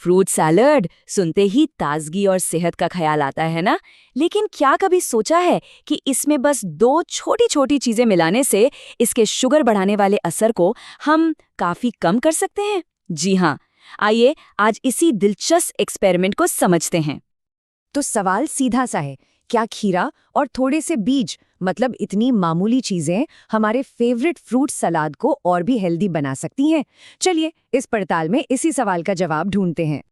Fruit salad सुनते ही ताजगी और सेहत का ख्याल आता है ना। लेकिन क्या कभी सोचा है कि इसमें बस दो छोटी छोटी चीजें मिलाने से इसके शुगर बढ़ाने वाले असर को हम काफी कम कर सकते हैं? जी हाँ, आइए आज इसी दिलचस्प एक्सपेरिमेंट को समझते हैं। तो सवाल सीधा सा है, क्या खीरा और थोड़े से बीज, मतलब इतनी मामूली चीजें, हमारे फेवरेट फ्रूट सलाद को और भी हेल्दी बना सकती हैं? चलिए इस पड़ताल में इसी सवाल का जवाब ढूंढते हैं।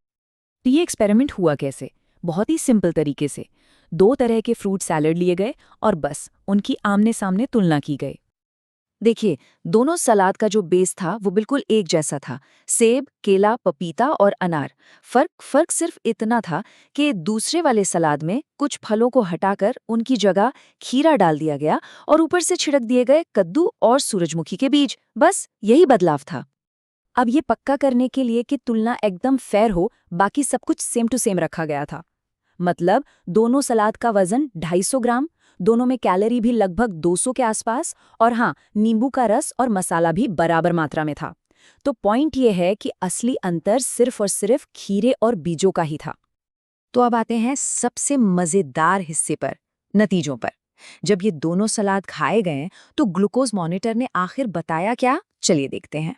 तो ये एक्सपेरिमेंट हुआ कैसे? बहुत ही सिंपल तरीके से दो तरह के फ्रूट सैलड लिए गए और बस उनकी आमने सामने तुलना की गई। देखिए, दोनों सलाद का जो बेस था वो बिल्कुल एक जैसा था। सेब, केला, पपीता और अनार। फर्क सिर्फ इतना था कि दूसरे वाले सलाद में कुछ फलों को हटाकर उनकी जगह खीरा डाल दिया गया और ऊपर से छिड़क दिए गए कद्दू और सूरजमुखी के बीज। बस यही बदलाव था। अब ये पक्का करने के लिए कि तुलना एकदम फेयर हो, बाकी सब कुछ सेम टू सेम रखा गया था। मतलब दोनों सलाद का वजन 250 ग्राम, दोनों में कैलोरी भी लगभग 200 के आसपास, और हाँ, नींबू का रस और मसाला भी बराबर मात्रा में था। तो पॉइंट ये है कि असली अंतर सिर्फ और सिर्फ खीरे और बीजों का ही था। तो अब आते हैं सबसे मजेदार हिस्से पर, नतीजों पर। जब ये दोनों सलाद खाए गए तो ग्लूकोज मॉनिटर ने आखिर बताया क्या? चलिए देखते हैं।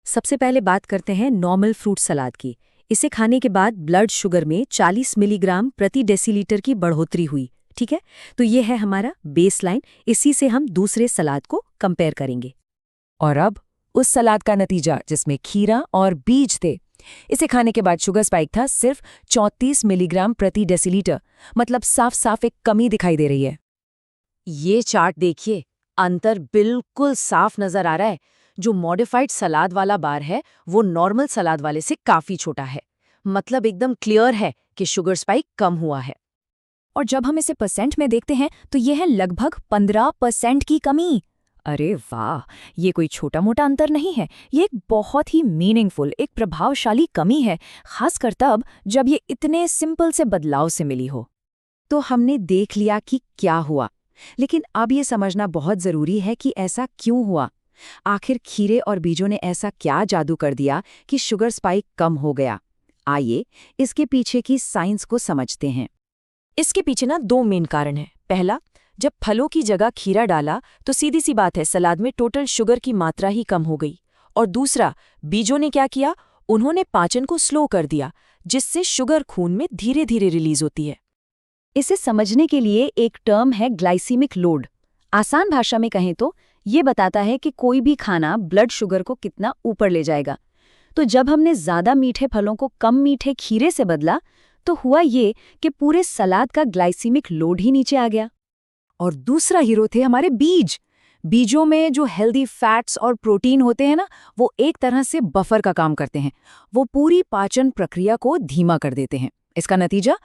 सबसे पहले बात करते हैं नॉर्मल फ्रूट सलाद की। इसे खाने के बाद ब्लड शुगर में 40 मिलीग्राम प्रति डेसीलीटर की बढ़ोतरी हुई। ठीक है, तो ये है हमारा बेसलाइन। इसी से हम दूसरे सलाद को कंपेयर करेंगे। और अब उस सलाद का नतीजा जिसमें खीरा और बीज थे, इसे खाने के बाद शुगर स्पाइक था सिर्फ 34 मिलीग्राम प्रति डेसीलीटर। मतलब साफ साफ एक कमी दिखाई दे रही है। ये चार्ट देखिए, अंतर बिल्कुल साफ नजर आ रहा है। जो मॉडिफाइड सलाद वाला बार है वो नॉर्मल सलाद वाले से काफी छोटा है। मतलब एकदम क्लियर है कि शुगर स्पाइक कम हुआ है। और जब हम इसे परसेंट में देखते हैं तो यह है लगभग 15% की कमी। अरे वाह, ये कोई छोटा मोटा अंतर नहीं है, ये एक बहुत ही मीनिंगफुल, एक प्रभावशाली कमी है, खासकर तब जब ये इतने सिंपल से बदलाव से मिली हो। तो हमने देख लिया कि क्या हुआ, लेकिन अब ये समझना बहुत जरूरी है कि ऐसा क्यों हुआ। आखिर खीरे और बीजों ने ऐसा क्या जादू कर दिया कि शुगर स्पाइक कम हो गया? आइए इसके पीछे की साइंस को समझते हैं। इसके पीछे ना दो मेन कारण हैं। पहला, जब फलों की जगह खीरा डाला तो सीधी सी बात है, सलाद में टोटल शुगर की मात्रा ही कम हो गई। और दूसरा, बीजों ने क्या किया, उन्होंने पाचन को स्लो कर दिया, जिससे शुगर खून में धीरे धीरे रिलीज होती है। इसे समझने के लिए एक टर्म है ग्लाइसीमिक लोड। आसान भाषा में कहें तो ये बताता है कि कोई भी खाना ब्लड शुगर को कितना ऊपर ले जाएगा। तो जब हमने ज्यादा मीठे फलों को कम मीठे खीरे से बदला तो हुआ ये कि पूरे सलाद का ग्लाइसीमिक लोड ही नीचे आ गया। और दूसरा हीरो थे हमारे बीज। बीजों में जो हेल्दी फैट्स और प्रोटीन होते हैं ना, वो एक तरह से बफर का काम करते हैं। वो पूरी पाचन प्रक्रिया को धीमा कर देते हैं। इसका नतीजा,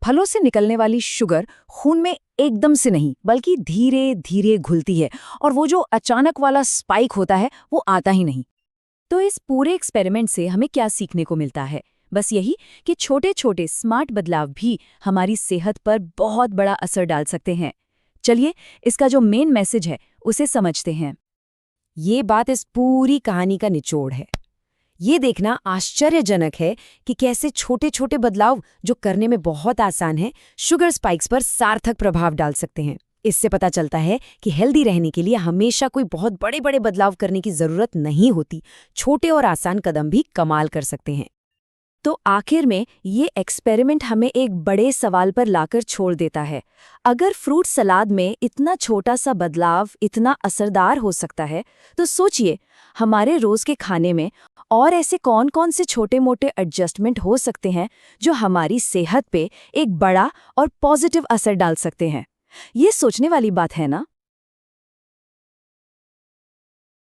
फलों से निकलने वाली शुगर खून में एकदम से नहीं बल्कि धीरे धीरे घुलती है, और वो जो अचानक वाला स्पाइक होता है वो आता ही नहीं। तो इस पूरे एक्सपेरिमेंट से हमें क्या सीखने को मिलता है? बस यही कि छोटे छोटे स्मार्ट बदलाव भी हमारी सेहत पर बहुत बड़ा असर डाल सकते हैं। चलिए इसका जो मेन मैसेज है उसे समझते हैं। ये बात इस पूरी कहानी का निचोड़ है। ये देखना आश्चर्यजनक है कि कैसे छोटे छोटे बदलाव जो करने में बहुत आसान है, शुगर स्पाइक्स पर सार्थक प्रभाव डाल सकते हैं। इससे पता चलता है कि हेल्दी रहने के लिए हमेशा कोई बहुत बड़े बड़े बदलाव करने की जरूरत नहीं होती। छोटे और आसान कदम भी कमाल कर सकते हैं। तो आखिर में ये एक्सपेरिमेंट हमें एक बड़े सवाल पर लाकर छोड़ देता है। अगर फ्रूट सलाद में इतना छोटा सा बदलाव इतना असरदार हो सकता है, तो सोचिए हमारे रोज के खाने में और ऐसे कौन कौन से छोटे मोटे एडजस्टमेंट हो सकते हैं जो हमारी सेहत पे एक बड़ा और पॉजिटिव असर डाल सकते हैं। ये सोचने वाली बात है ना।